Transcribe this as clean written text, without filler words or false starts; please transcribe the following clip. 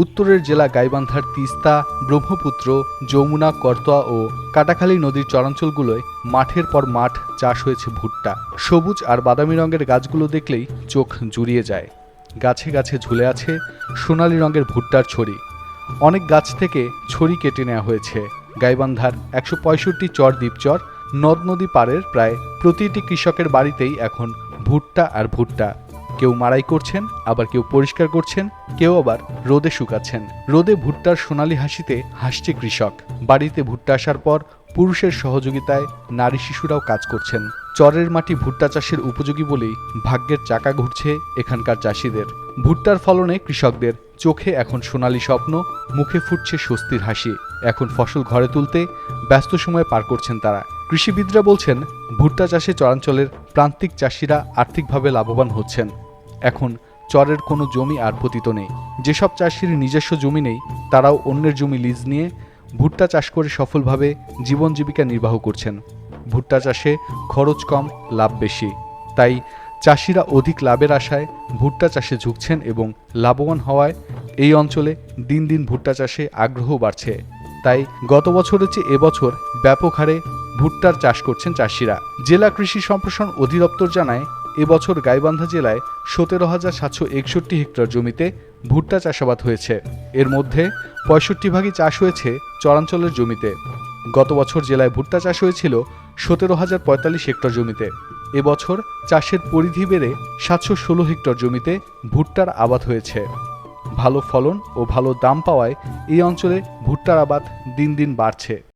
উত্তরের জেলা গাইবান্ধার তিস্তা, ব্রহ্মপুত্র, যমুনা, করতোয়া ও কাটাখালী নদীর চরাঞ্চলগুলোয় মাঠের পর মাঠ চাষ হয়েছে ভুট্টা। সবুজ আর বাদামি রঙের গাছগুলো দেখলেই চোখ জুড়িয়ে যায়। গাছে গাছে ঝুলে আছে সোনালী রঙের ভুট্টার ছড়ি। অনেক গাছ থেকে ছড়ি কেটে নেওয়া হয়েছে। গাইবান্ধার ১৬৫ চর দ্বীপচর, নদ নদী পাড়ের প্রায় প্রতিটি কৃষকের বাড়িতেই এখন ভুট্টা আর ভুট্টা। কেউ মাড়াই করছেন, আবার কেউ পরিষ্কার করছেন, কেউ আবার রোদে শুকাচ্ছেন। রোদে ভুট্টার সোনালি হাসিতে হাসছে কৃষক। বাড়িতে ভুট্টা আসার পর পুরুষের সহযোগিতায় নারী শিশুরাও কাজ করছেন। চরের মাটি ভুট্টা চাষের উপযোগী বলেই ভাগ্যের চাকা ঘুরছে এখানকার চাষিদের। ভুট্টার ফলনে কৃষকদের চোখে এখন সোনালী স্বপ্ন, মুখে ফুটছে স্বস্তির হাসি। এখন ফসল ঘরে তুলতে ব্যস্ত সময় পার করছেন তারা। কৃষিবিদরা বলছেন, ভুট্টা চাষে চরাঞ্চলের প্রান্তিক চাষিরা আর্থিকভাবে লাভবান হচ্ছেন। এখন চরের কোনো জমি আর পতিত নেই। যেসব চাষির নিজস্ব জমি নেই, তারাও অন্যের জমি লিজ নিয়ে ভুট্টা চাষ করে সফলভাবে জীবন জীবিকা নির্বাহ করছেন। ভুট্টা চাষে খরচ কম, লাভ বেশি। তাই চাষিরা অধিক লাভের আশায় ভুট্টা চাষে ঝুঁকছেন এবং লাভবান হওয়ায় এই অঞ্চলে দিন দিন ভুট্টা চাষে আগ্রহ বাড়ছে। তাই গত বছরের চেয়ে এবছর ব্যাপক হারে ভুট্টার চাষ করছেন চাষিরা। জেলা কৃষি সম্প্রসারণ অধিদপ্তর জানায়, এবছর গাইবান্ধা জেলায় ১৭,৭৬১ হেক্টর জমিতে ভুট্টা চাষাবাদ হয়েছে। এর মধ্যে ৬৫ ভাগই চাষ হয়েছে চরাঞ্চলের জমিতে। গত বছর জেলায় ভুট্টা চাষ হয়েছিল ১৭,০৪৫ হেক্টর জমিতে। এবছর চাষের পরিধি বেড়ে ৭১৬ হেক্টর জমিতে ভুট্টার আবাদ হয়েছে। ভালো ফলন ও ভালো দাম পাওয়ায় এই অঞ্চলে ভুট্টার আবাদ দিন দিন বাড়ছে।